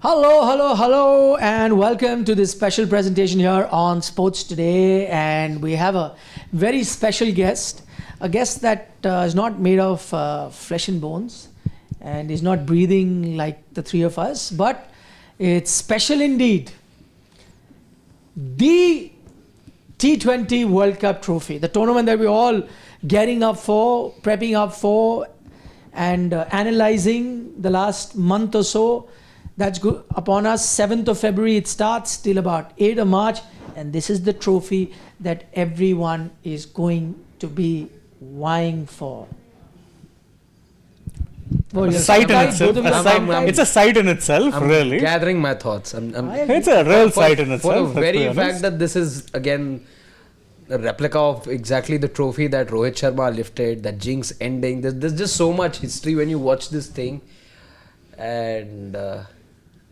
Hello, and welcome to this special presentation here on Sports Today. And we have a very special guest, a guest that is not made of flesh and bones and is not breathing like the three of us, but it's special indeed. The T20 World Cup Trophy, the tournament that we're all getting up for, prepping up for, and analyzing the last month or so. That's good upon us. 7th of February it starts till about 8th of March, and this is the trophy that everyone is going to be vying for. It's a sight in itself, really. Gathering my thoughts. It's a real sight in itself. For the very fact that this is again a replica of exactly the trophy that Rohit Sharma lifted, that jinx ending. There's just so much history when you watch this thing, and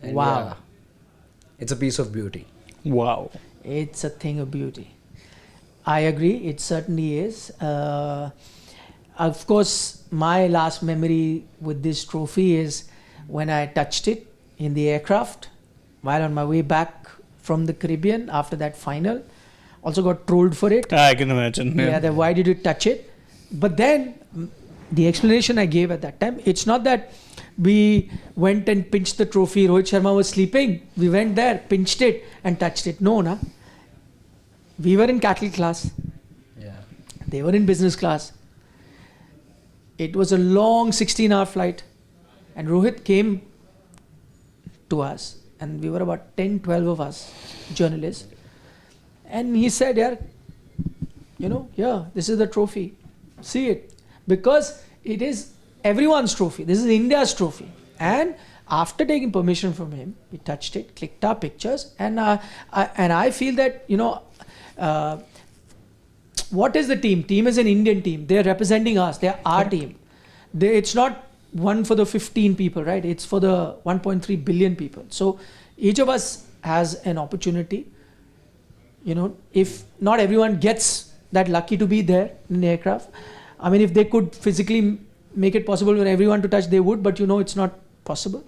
wow, yeah, it's a piece of beauty. Wow, it's a thing of beauty. I agree. It certainly is. Of course, my last memory with this trophy is when I touched it in the aircraft while on my way back from the Caribbean after that final. Also got trolled for it. I can imagine. Yeah, why did you touch it? But then the explanation I gave at that time, it's not that we went and pinched the trophy. Rohit Sharma was sleeping. We went there, pinched it and touched it. No. We were in cattle class. Yeah. They were in business class. It was a long 16-hour flight. And Rohit came to us. And we were about 10, 12 of us, journalists. And he said, this is the trophy. See it. Because it is everyone's trophy. This is India's trophy. And after taking permission from him, we touched it, clicked our pictures. And I feel that, what is the team? Team is an Indian team. They're representing us. They're our team. It's not one for the 15 people, right? It's for the 1.3 billion people. So each of us has an opportunity. If not everyone gets that lucky to be there in the aircraft. I mean, if they could physically make it possible for everyone to touch, they would, but it's not possible.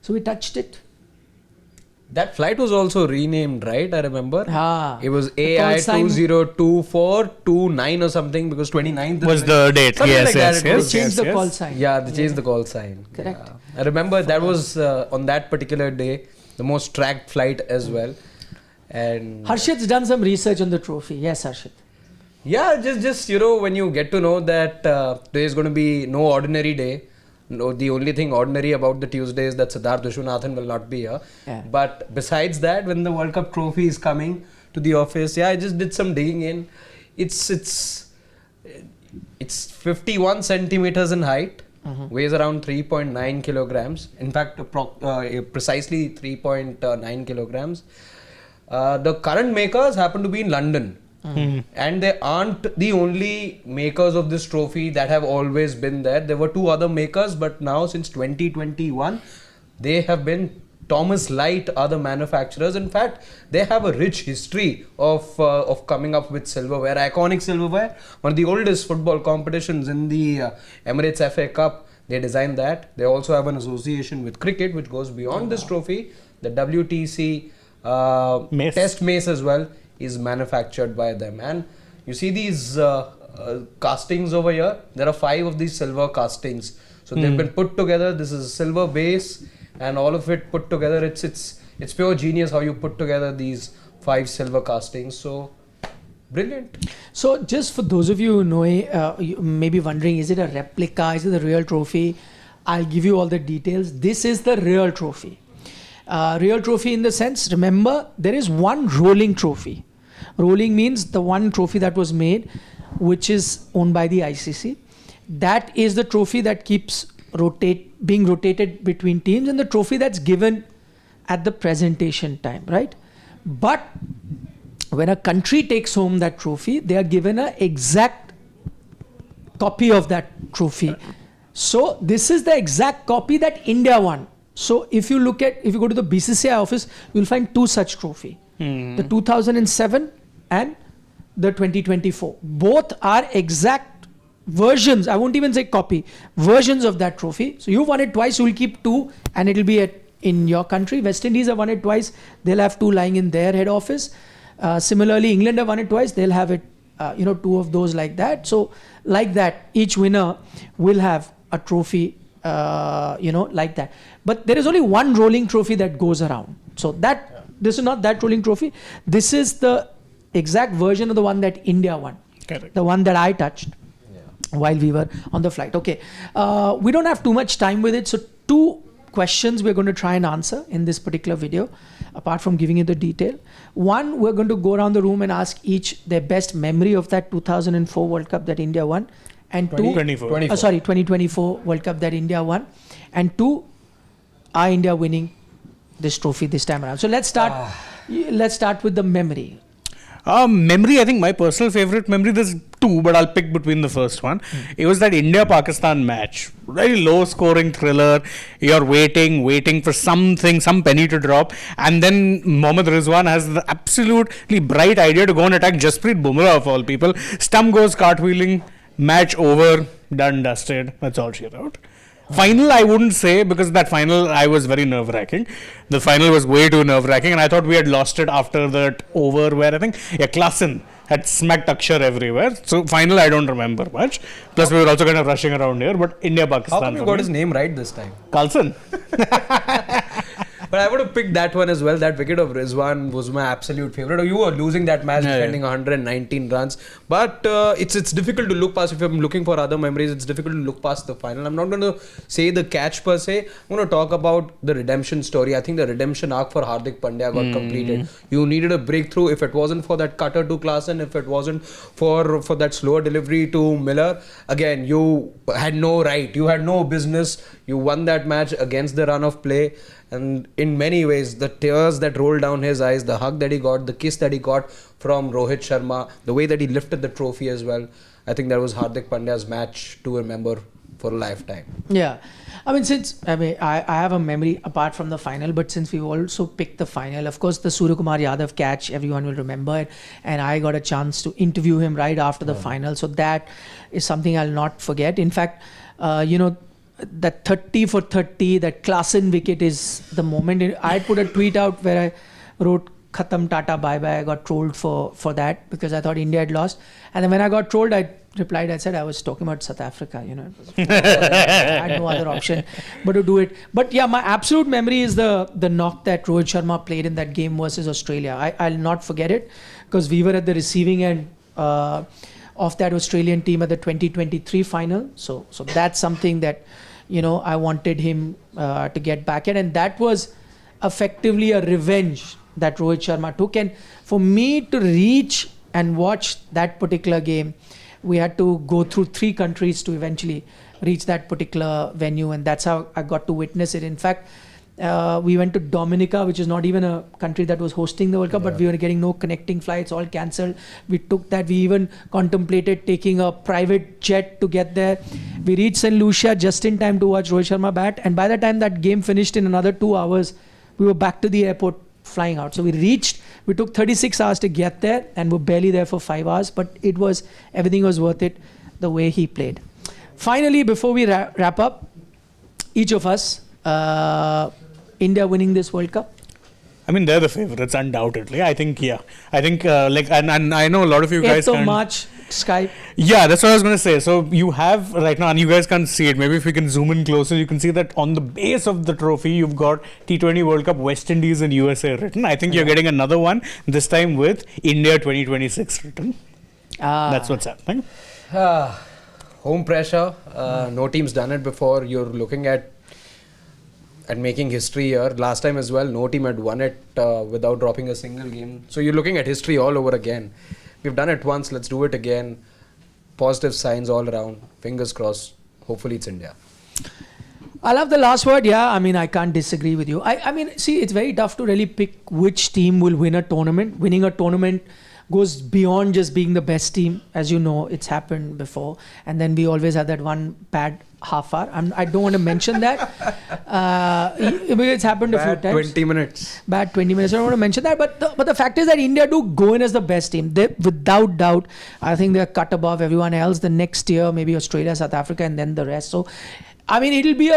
So we touched it. That flight was also renamed, right? I remember. It was AI 202429 or something, because 29th was the date. Yes. They changed the call sign. Yeah, they changed the call sign. Correct. Yeah. I remember that was on that particular day the most tracked flight as well. And Harshit's done some research on the trophy. Yes, Harshit. Yeah, just when you get to know that there is going to be no ordinary day. No, the only thing ordinary about the Tuesday is that Siddharth Vishwanathan will not be here. Yeah. But besides that, when the World Cup trophy is coming to the office, I just did some digging in. It's 51 centimeters in height, weighs around 3.9 kilograms. In fact, precisely 3.9 kilograms. The current makers happen to be in London. And they aren't the only makers of this trophy that have always been there. There were two other makers, but now since 2021, they have been. Thomas Light are the manufacturers. In fact, they have a rich history of coming up with silverware, iconic silverware. One of the oldest football competitions in the Emirates FA Cup. They designed that. They also have an association with cricket, which goes beyond this trophy. The WTC Test Mace as well is manufactured by them. And you see these castings over here. There are 5 of these silver castings. So they've been put together. This is a silver base, and all of it put together. It's pure genius how you put together these 5 silver castings. So brilliant. So just for those of you who know, you may be wondering, is it a replica? Is it the real trophy? I'll give you all the details. This is the real trophy. Real trophy in the sense, remember, there is one rolling trophy. Rolling means the one trophy that was made, which is owned by the ICC. That is the trophy that keeps being rotated between teams, and the trophy that's given at the presentation time, right? But when a country takes home that trophy, they are given an exact copy of that trophy. So this is the exact copy that India won. So if you go to the BCCI office, you'll find 2 such trophy. The 2007 and the 2024. Both are exact versions, I won't even say copy, versions of that trophy. So you won it twice, you will keep two and it will be at in your country. West Indies have won it twice. They'll have 2 lying in their head office. Similarly, England have won it twice. They'll have it, 2 of those like that. So like that, each winner will have a trophy, like that. But there is only one rolling trophy that goes around. So this is not that rolling trophy. This is the exact version of the one that India won. Correct. The one that I touched while we were on the flight. Okay. We don't have too much time with it. So 2 questions we're going to try and answer in this particular video, apart from giving you the detail. One, we're going to go around the room and ask each their best memory of that 2004 World Cup that India won. And 2024 World Cup that India won. And 2, are India winning this trophy this time around? So let's start. Let's start with the memory. Memory, I think my personal favorite memory, there's 2, but I'll pick between the first one. It was that India-Pakistan match. Very low scoring thriller. You're waiting for something, some penny to drop. And then Mohammad Rizwan has the absolutely bright idea to go and attack Jasprit Bumrah of all people. Stump goes cartwheeling, match over, done, dusted. That's all she wrote. Final, I wouldn't say, because that final I was very nerve-wracking. The final was way too nerve-wracking, and I thought we had lost it after that over where I think Klaassen had smacked Akshar everywhere. So final I don't remember much. Plus we were also kind of rushing around here, but India-Pakistan. How come you got his name right this time? Carlson. But I would have picked that one as well. That wicket of Rizwan was my absolute favorite. You were losing that match, defending 119 runs. But it's difficult to look past. If I'm looking for other memories, it's difficult to look past the final. I'm not going to say the catch per se. I'm going to talk about the redemption story. I think the redemption arc for Hardik Pandya got completed. You needed a breakthrough. If it wasn't for that cutter to Klaassen, if it wasn't for that slower delivery to Miller, again, you had no right. You had no business. You won that match against the run of play. And in many ways, the tears that rolled down his eyes, the hug that he got, the kiss that he got from Rohit Sharma, the way that he lifted the trophy as well, I think that was Hardik Pandya's match to remember for a lifetime. Yeah. I have a memory apart from the final, but since we also picked the final, of course, the Suryakumar Yadav catch, everyone will remember it. And I got a chance to interview him right after the final. So that is something I'll not forget. In fact, that 30 for 30, that Klaassen wicket is the moment. I put a tweet out where I wrote Khatam Tata bye bye. I got trolled for that because I thought India had lost. And then when I got trolled, I replied, I said I was talking about South Africa. I had no other option but to do it. But yeah, my absolute memory is the knock that Rohit Sharma played in that game versus Australia. I'll not forget it because we were at the receiving end of that Australian team at the 2023 final. So that's something that I wanted him to get back at, and that was effectively a revenge that Rohit Sharma took. And for me to reach and watch that particular game, we had to go through 3 countries to eventually reach that particular venue, and that's how I got to witness it. In fact, we went to Dominica, which is not even a country that was hosting the World Cup, but we were getting no connecting flights, all cancelled. We took that. We even contemplated taking a private jet to get there. We reached St. Lucia just in time to watch Rohit Sharma bat. And by the time that game finished in another 2 hours, we were back to the airport flying out. So we took 36 hours to get there and were barely there for 5 hours. But everything was worth it the way he played. Finally, before we wrap up, each of us, India winning this World Cup? I mean, they're the favorites, undoubtedly. I think, and I know a lot of you guys can't... March, Skype. Yeah, that's what I was going to say. So you have right now, and you guys can't see it. Maybe if we can zoom in closer, you can see that on the base of the trophy, you've got T20 World Cup, West Indies and USA written. I think you're getting another one, this time with India 2026 written. That's what's happening. Home pressure. No team's done it before. You're looking at making history here. Last time as well, no team had won it without dropping a single game. So you're looking at history all over again. We've done it once, let's do it again. Positive signs all around. Fingers crossed. Hopefully it's India. I'll have the last word. Yeah, I can't disagree with you. See, it's very tough to really pick which team will win a tournament. Winning a tournament goes beyond just being the best team. As you know, it's happened before. And then we always have that one bad half hour. I don't want to mention that. It's happened a few times. 20 minutes. Bad 20 minutes. I don't want to mention that. But the fact is that India do go in as the best team. They, without doubt, I think they're cut above everyone else. The next year, maybe Australia, South Africa, and then the rest. So I mean, it'll be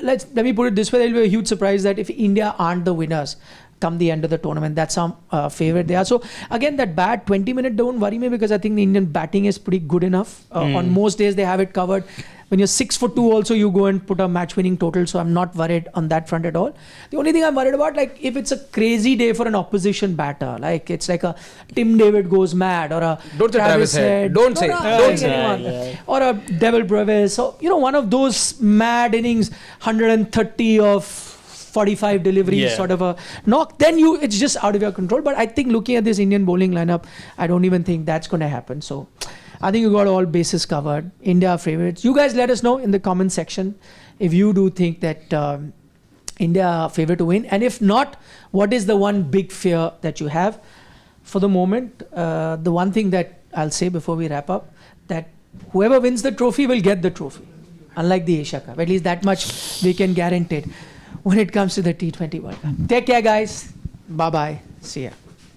let me put it this way: it'll be a huge surprise that if India aren't the winners come the end of the tournament. That's how favorite they are. So again, that bad 20-minute don't worry me, because I think the Indian batting is pretty good enough. On most days, they have it covered. When you're 6'2", also you go and put a match-winning total. So I'm not worried on that front at all. The only thing I'm worried about, like if it's a crazy day for an opposition batter, like it's like a Tim David goes mad, or a Don't say Travis Head. Don't say anyone. Or a Devil Brevis. So one of those mad innings, 130 of 45 deliveries, sort of a knock. Then it's just out of your control. But I think looking at this Indian bowling lineup, I don't even think that's going to happen. So I think you got all bases covered. India favorites. You guys let us know in the comment section if you do think that India are favorite to win. And if not, what is the one big fear that you have? For the moment, the one thing that I'll say before we wrap up, that whoever wins the trophy will get the trophy. Unlike the Asia Cup. At least that much we can guarantee it when it comes to the T20 World Cup. Take care, guys. Bye-bye. See ya.